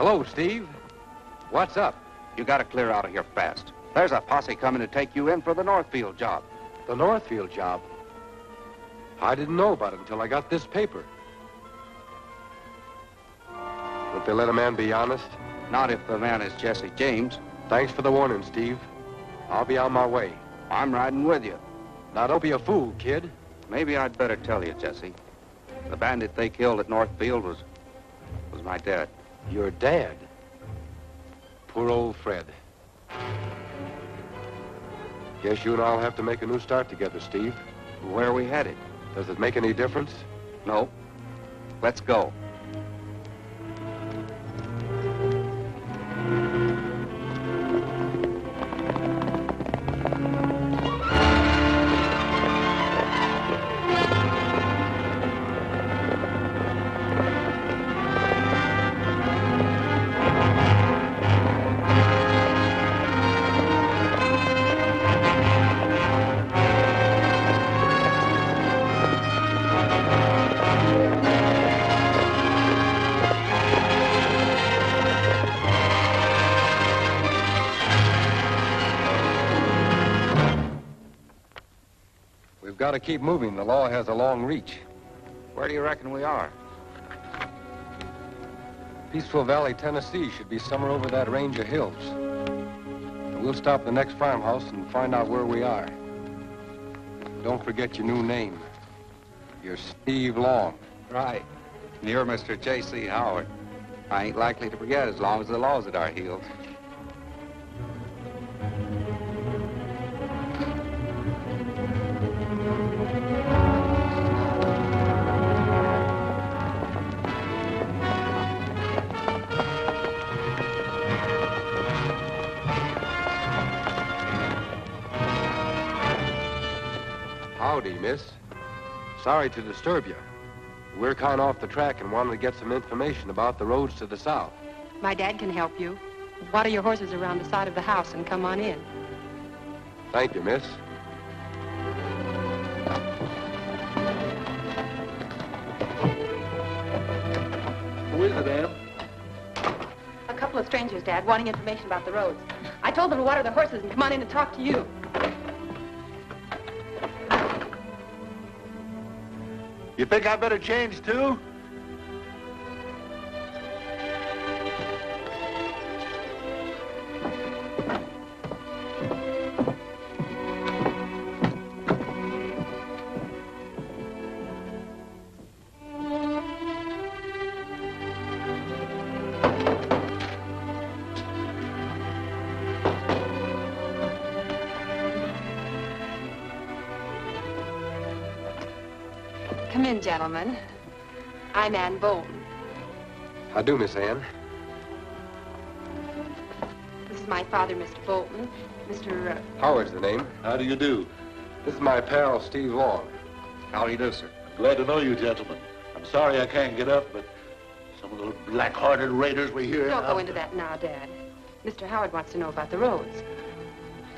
Hello, Steve. What's up? You gotta clear out of here fast. There's a posse coming to take you in for the Northfield job. The Northfield job? I didn't know about it until I got this paper. Won't they let a man be honest? Not if the man is Jesse James. Thanks for the warning, Steve. I'll be on my way. I'm riding with you. Now, don't be a fool, kid. Maybe I'd better tell you, Jesse. The bandit they killed at Northfield was my dad. Your dad? Poor old Fred. Guess you and I'll have to make a new start together, Steve. Where are we headed? Does it make any difference? No. Let's go. Got to keep moving. The law has a long reach. Where do you reckon we are? Peaceful Valley, Tennessee should be somewhere over that range of hills. We'll stop the next farmhouse and find out where we are. Don't forget your new name. You're Steve Long. Right. You're Mr. J.C. Howard. I ain't likely to forget as long as the law's at our heels. Howdy, miss. Sorry to disturb you. We're kind of off the track and wanted to get some information about the roads to the south. My dad can help you. Water your horses around the side of the house and come on in. Thank you, miss. Who is it, Ann? A couple of strangers, Dad, wanting information about the roads. I told them to water the horses and come on in and talk to you. You think I better change, too? Come in, gentlemen. I'm Ann Bolton. How do, Miss Ann? This is my father, Mr. Bolton. Mr. Howard's the name. How do you do? This is my pal, Steve Long. How do you do, sir? Glad to know you, gentlemen. I'm sorry I can't get up, but some of those black-hearted raiders we hear... Don't go into that now, Dad. Mr. Howard wants to know about the roads.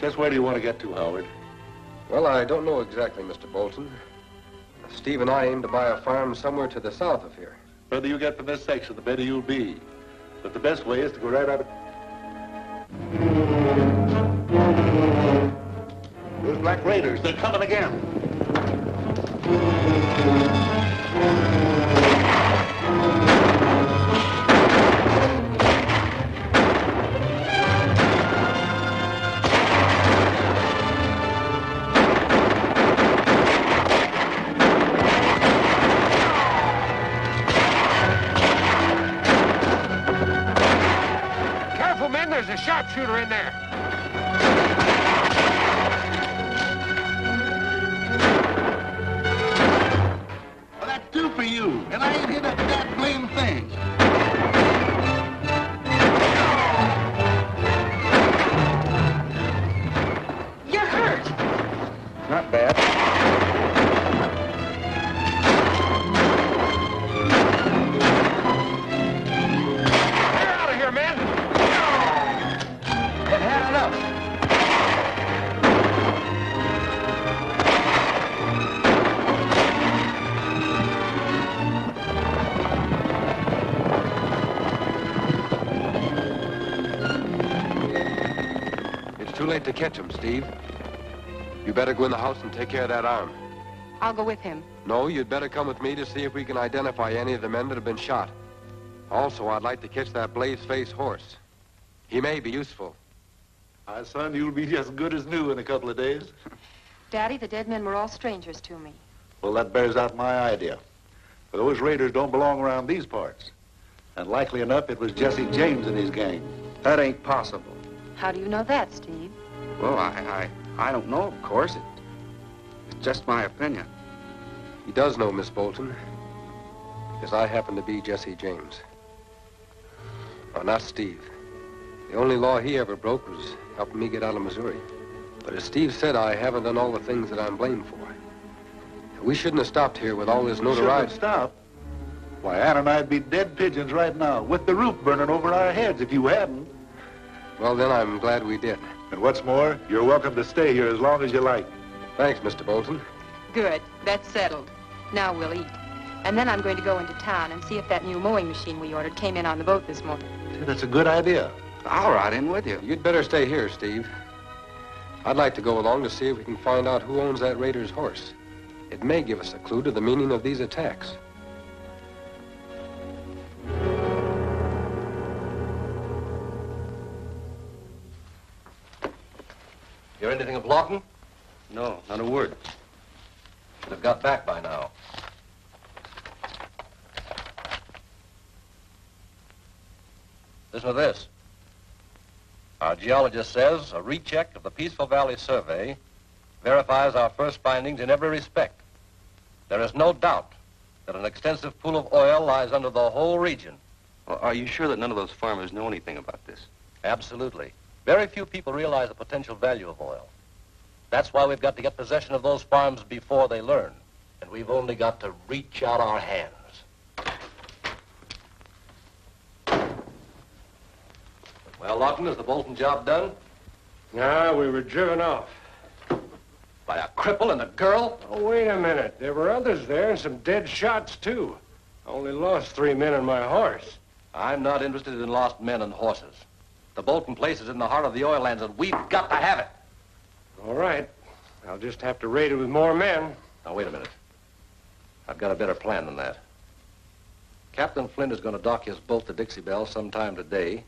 Just where do you want to get to, Howard? Well, I don't know exactly, Mr. Bolton. Steve and I aim to buy a farm somewhere to the south of here. The further you get from this section, the better you'll be. But the best way is to go right out of... Those black raiders, they're coming again. There's a sharpshooter in there. Well, that's two for you, and I ain't hit a that blame thing. You're hurt. Not bad. Clear out of here, men. They've had enough. late to catch him, Steve. You better go in the house and take care of that arm. I'll go with him. No, you'd better come with me to see if we can identify any of the men that have been shot. Also, I'd like to catch that blaze-faced horse. He may be useful. My son, you'll be as good as new in a couple of days. Daddy, the dead men were all strangers to me. Well, that bears out my idea. Those raiders don't belong around these parts. And likely enough, it was Jesse James and his gang. That ain't possible. How do you know that, Steve? Well, I don't know, of course. It's just my opinion. He does know, Miss Bolton. Because I happen to be Jesse James. No, not Steve. The only law he ever broke was helping me get out of Missouri. But as Steve said, I haven't done all the things that I'm blamed for. We shouldn't have stopped here with all this notoriety. Shouldn't have stopped? Why, Ann and I'd be dead pigeons right now, with the roof burning over our heads if you hadn't. Well, then I'm glad we did. And what's more, you're welcome to stay here as long as you like. Thanks, Mr. Bolton. Good. That's settled. Now we'll eat. And then I'm going to go into town and see if that new mowing machine we ordered came in on the boat this morning. See, that's a good idea. I'll ride in with you. You'd better stay here, Steve. I'd like to go along to see if we can find out who owns that raider's horse. It may give us a clue to the meaning of these attacks. Hear anything of Lawton? No, not a word. Should have got back by now. Listen to this. Our geologist says a recheck of the Peaceful Valley survey verifies our first findings in every respect. There is no doubt that an extensive pool of oil lies under the whole region. Well, are you sure that none of those farmers know anything about this? Absolutely. Very few people realize the potential value of oil. That's why we've got to get possession of those farms before they learn. And we've only got to reach out our hands. Well, Lawton, is the Bolton job done? No, we were driven off. By a cripple and a girl? Oh, wait a minute. There were others there and some dead shots, too. I only lost 3 men and my horse. I'm not interested in lost men and horses. The Bolton place is in the heart of the oil lands, and we've got to have it. All right. I'll just have to raid it with more men. Now, wait a minute. I've got a better plan than that. Captain Flint is going to dock his boat to Dixie Belle sometime today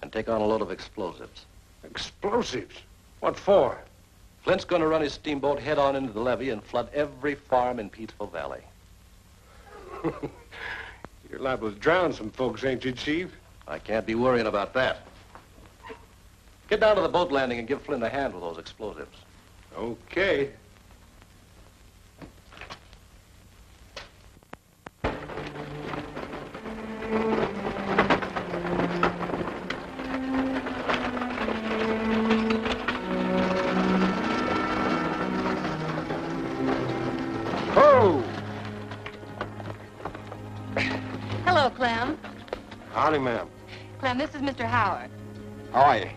and take on a load of explosives. Explosives? What for? Flint's going to run his steamboat head-on into the levee and flood every farm in Peaceful Valley. You're liable to drown some folks, ain't you, Chief? I can't be worrying about that. Get down to the boat landing and give Flint a hand with those explosives. Okay. Oh! Hello, Clem. Howdy, ma'am. Clem, this is Mr. Howard. How are you?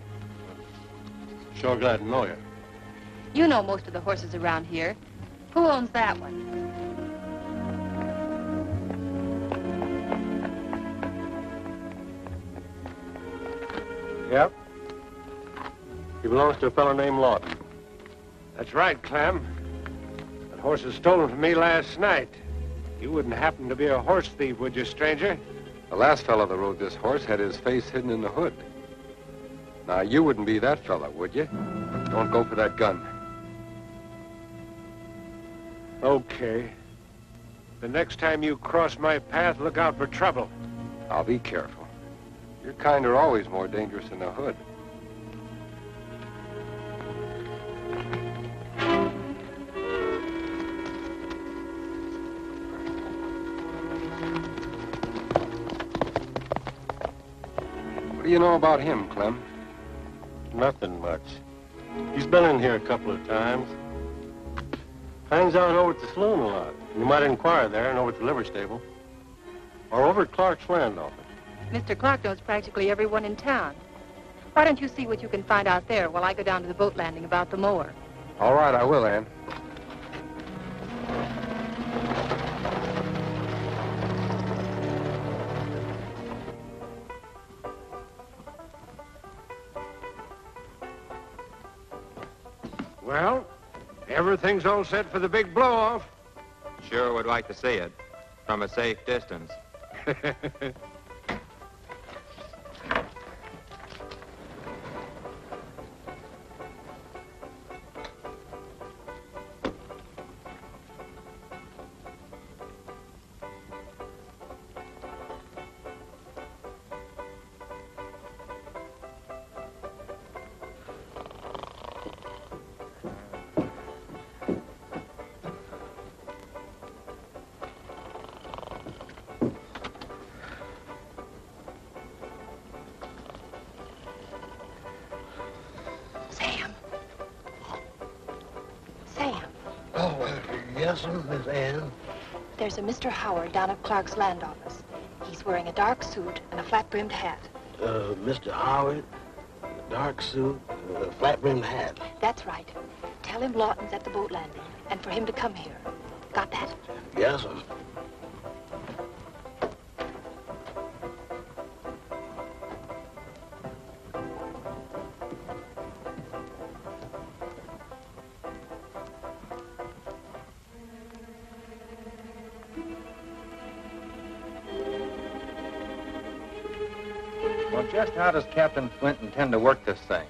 Sure glad to know you. You know most of the horses around here. Who owns that one? Yep. He belongs to a fellow named Lawton. That's right, Clem. That horse was stolen from me last night. You wouldn't happen to be a horse thief, would you, stranger? The last fellow that rode this horse had his face hidden in the hood. Now, you wouldn't be that fella, would you? Don't go for that gun. Okay. The next time you cross my path, look out for trouble. I'll be careful. Your kind are always more dangerous in the hood. What do you know about him, Clem? Nothing much. He's been in here a couple of times. Hangs out over at the saloon a lot. You might inquire there and over at the livery stable. Or over at Clark's land office. Mr. Clark knows practically everyone in town. Why don't you see what you can find out there while I go down to the boat landing about the mower? All right, I will, Ann. Well, everything's all set for the big blow-off. Sure would like to see it from a safe distance. Yes, Miss Ann. There's a Mr. Howard down at Clark's land office. He's wearing a dark suit and a flat-brimmed hat. Mr. Howard, dark suit, flat-brimmed hat. That's right. Tell him Lawton's at the boat landing and for him to come here. Got that? Yes, sir. Well, just how does Captain Flint intend to work this thing?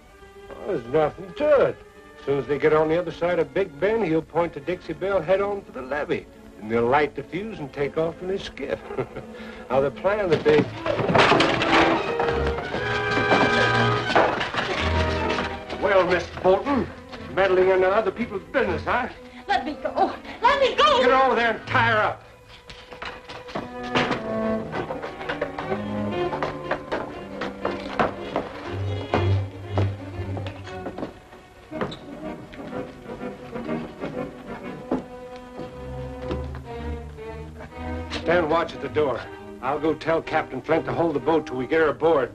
Well, there's nothing to it. As soon as they get on the other side of Big Bend, he'll point to Dixie Belle head on for the levee. And they'll light the fuse and take off in his skiff. Now, the plan that they... Well, Miss Bolton, meddling in other people's business, huh? Let me go. Let me go. Get over there and tie her up. Stand watch at the door. I'll go tell Captain Flint to hold the boat till we get her aboard.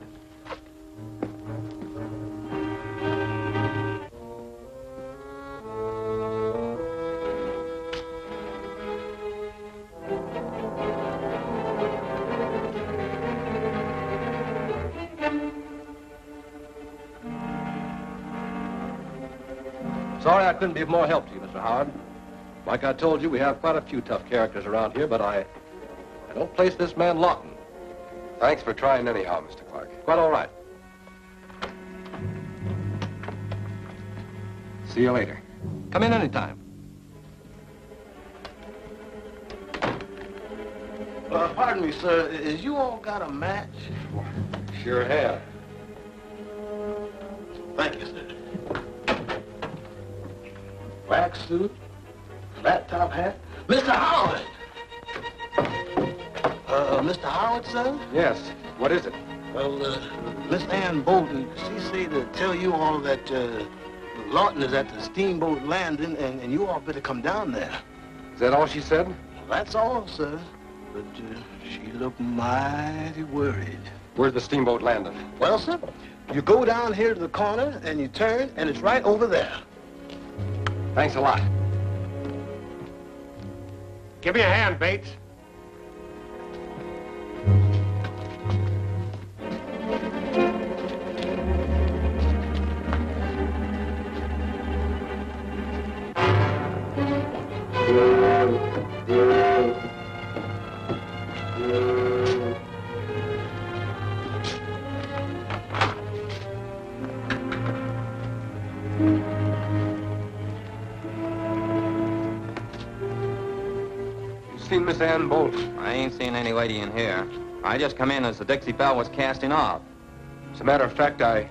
Sorry I couldn't be of more help to you, Mr. Howard. Like I told you, we have quite a few tough characters around here, but I don't place this man Lawton. Thanks for trying anyhow, Mr. Clark. Quite all right. See you later. Come in anytime. Pardon me, sir. Is you all got a match? Sure have. Thank you, sir. Black suit, flat top hat. Mr. Howard! Mr. Howard, sir? Yes. What is it? Well, Miss Ann Bolton, she said to tell you all that Lawton is at the steamboat landing, and you all better come down there. Is that all she said? That's all, sir. But she looked mighty worried. Where's the steamboat landing? Well, sir, you go down here to the corner, and you turn, and it's right over there. Thanks a lot. Give me a hand, Bates. Seen Miss Ann Bolton? I ain't seen any lady in here. I just come in as the Dixie Belle was casting off. As a matter of fact, I...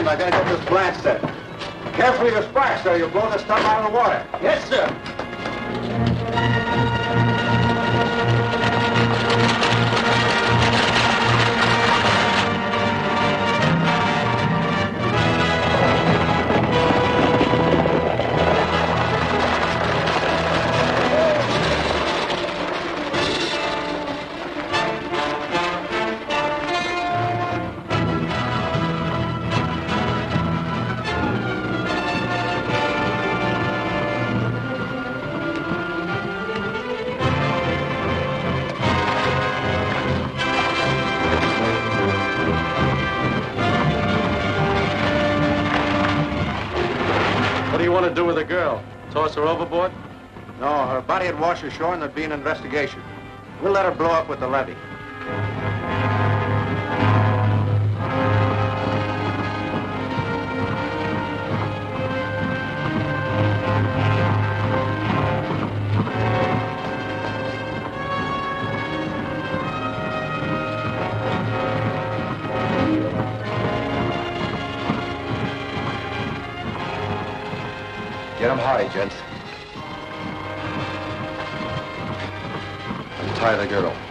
I gotta get this blast set. Carefully with sparks, sir. You'll blow the stuff out of the water. Yes, sir. do you want to do with the girl? Toss her overboard? No, her body would wash ashore and there'd be an investigation. We'll let her blow up with the levee. Get him high, gents. Untie the girdle.